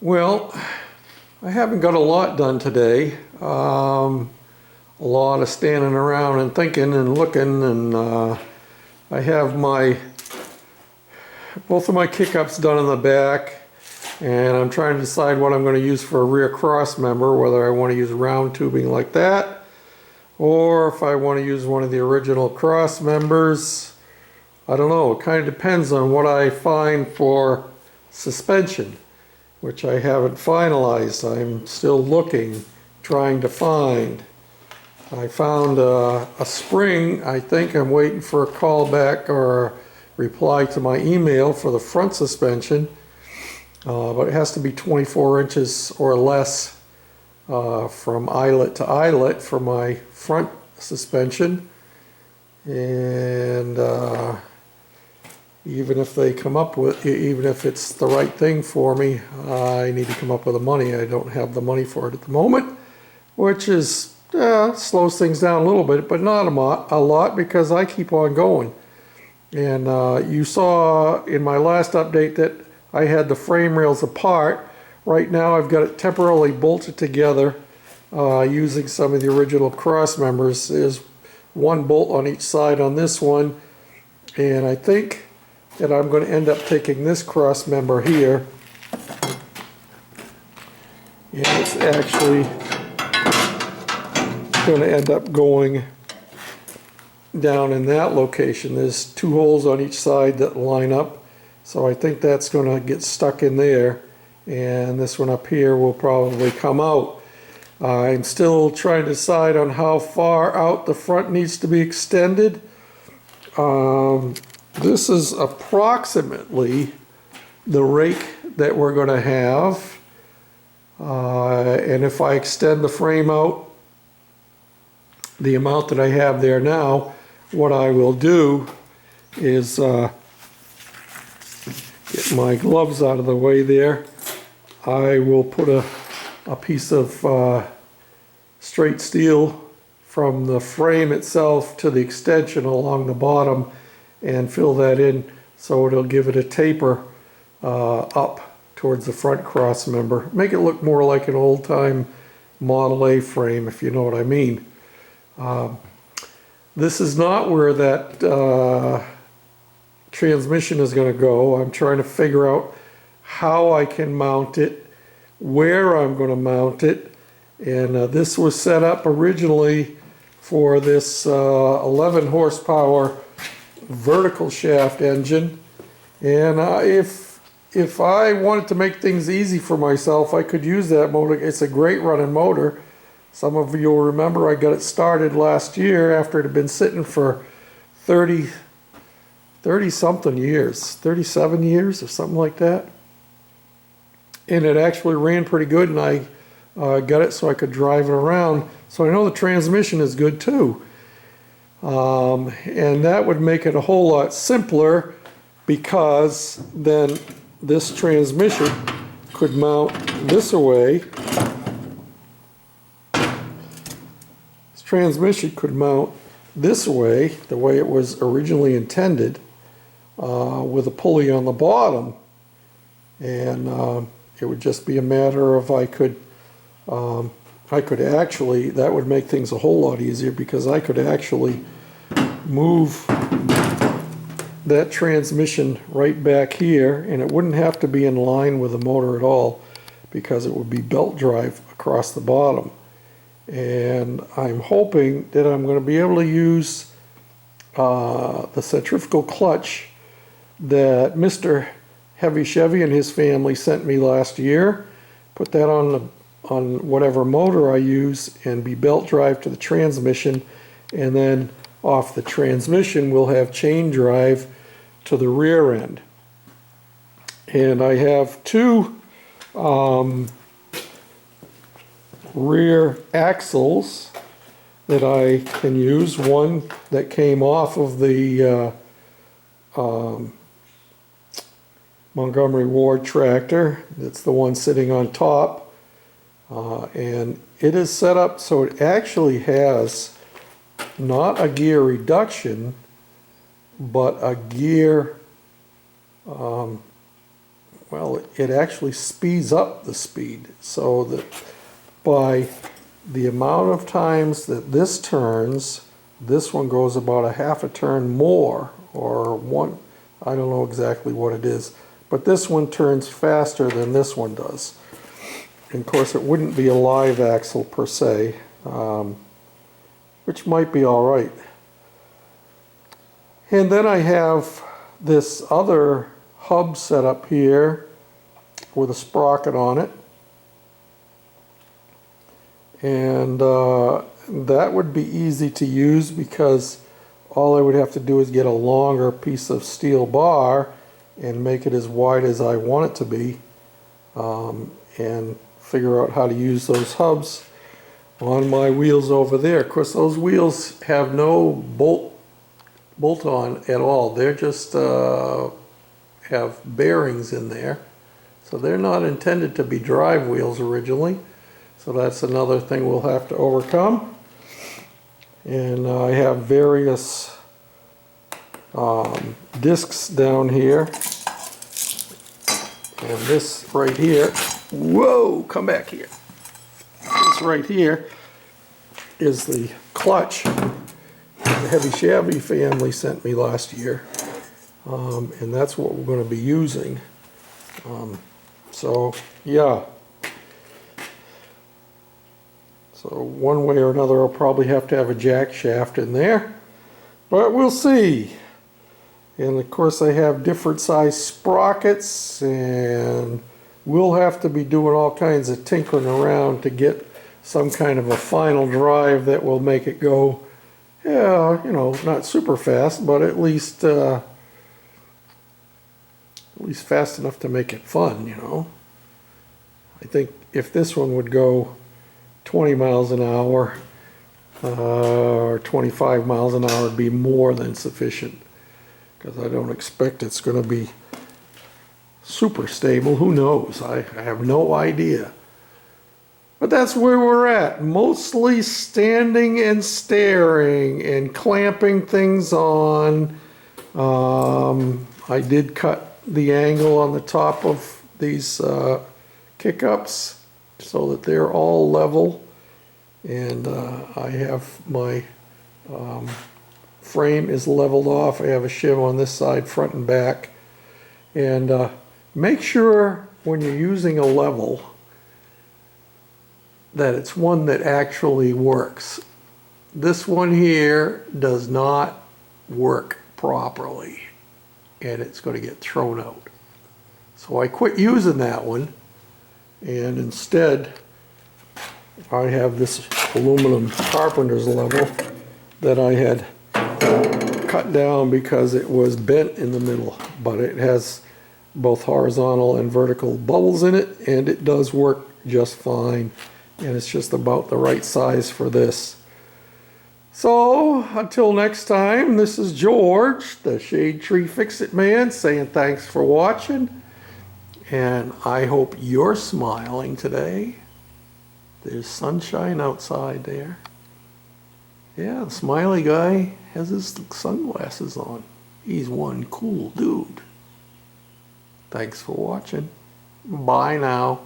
Well, I haven't got a lot done today. A lot of standing around and thinking and looking, and I have both of my kick-ups done in the back, and I'm trying to decide what I'm going to use for a rear cross member, whether I want to use round tubing like that, or if I want to use one of the original cross members. I don't know. It kind of depends on what I find for suspension, which I haven't finalized. I'm still looking, trying to find. I found a spring. I think I'm waiting for a call back or a reply to my email for the front suspension, but it has to be 24 inches or less from eyelet to eyelet for my front suspension. And even if they come up with, even if it's the right thing for me, I need to come up with the money. I don't have the money for it at the moment, which is slows things down a little bit, but not a lot because I keep on going. And you saw in my last update that I had the frame rails apart. Right now I've got it temporarily bolted together using some of the original cross members. There's one bolt on each side on this one, and I think that I'm going to end up taking this cross member here, and it's actually going to end up going down in that location. There's two holes on each side that line up, so I think that's going to get stuck in there, and this one up here will probably come out. I'm still trying to decide on how far out the front needs to be extended. This is approximately the rake that we're going to have, and if I extend the frame out the amount that I have there now, what I will do is get my gloves out of the way there. I will put a piece of straight steel from the frame itself to the extension along the bottom and fill that in so it'll give it a taper up towards the front cross member. Make it look more like an old-time Model A frame, if you know what I mean. This is not where that transmission is going to go. I'm trying to figure out how I can mount it, where I'm going to mount it, and this was set up originally for this 11 horsepower vertical shaft engine, and if I wanted to make things easy for myself, I could use that motor. It's a great running motor. Some of you will remember I got it started last year after it had been sitting for 30 something years, 37 years or something like that. And it actually ran pretty good, and I got it so I could drive it around. So I know the transmission is good too. And that would make it a whole lot simpler, because then this transmission could mount this away. Transmission could mount this way, the way it was originally intended, with a pulley on the bottom, and it would just be a matter of I could actually, that would make things a whole lot easier, because I could actually move that transmission right back here, and it wouldn't have to be in line with the motor at all, because it would be belt drive across the bottom. And I'm hoping that I'm going to be able to use the centrifugal clutch that Mr. Heavy Chevy and his family sent me last year. Put that on whatever motor I use, and be belt drive to the transmission, and then off the transmission we'll have chain drive to the rear end. And I have two rear axles that I can use. One that came off of the Montgomery Ward tractor. That's the one sitting on top, and it is set up so it actually has not a gear reduction, but a gear, well, well, it actually speeds up the speed, so that by the amount of times that this turns, this one goes about a half a turn more, or one, I don't know exactly what it is, but this one turns faster than this one does. And of course it wouldn't be a live axle per se, which might be all right. And then I have this other hub set up here with a sprocket on it. And that would be easy to use because all I would have to do is get a longer piece of steel bar and make it as wide as I want it to be, and figure out how to use those hubs on my wheels over there. Of course, those wheels have no bolt on at all. They're just have bearings in there, so they're not intended to be drive wheels originally. So that's another thing we'll have to overcome. And I have various discs down here. And this right here, whoa, come back here. This right here is the clutch the Heavy Shabby family sent me last year. And that's what we're going to be using. So, yeah. So one way or another I'll probably have to have a jack shaft in there, but we'll see. And of course I have different size sprockets, and we'll have to be doing all kinds of tinkering around to get some kind of a final drive that will make it go, yeah, you know, not super fast, but at least fast enough to make it fun, you know. I think if this one would go 20 miles an hour or 25 miles an hour would be more than sufficient, because I don't expect it's going to be super stable. Who knows? I have no idea. But that's where we're at. Mostly standing and staring and clamping things on. I did cut the angle on the top of these kick-ups so that they're all level, and I have my frame is leveled off. I have a shim on this side, front and back. And make sure when you're using a level that it's one that actually works. This one here does not work properly, and it's going to get thrown out. So I quit using that one, and instead I have this aluminum carpenter's level that I had cut down because it was bent in the middle, but it has both horizontal and vertical bubbles in it, and it does work just fine, and it's just about the right size for this. So until next time, this is George, the Shade Tree Fix-It Man, saying thanks for watching. And I hope you're smiling today. There's sunshine outside there. Yeah, the smiley guy has his sunglasses on. He's one cool dude. Thanks for watching. Bye now.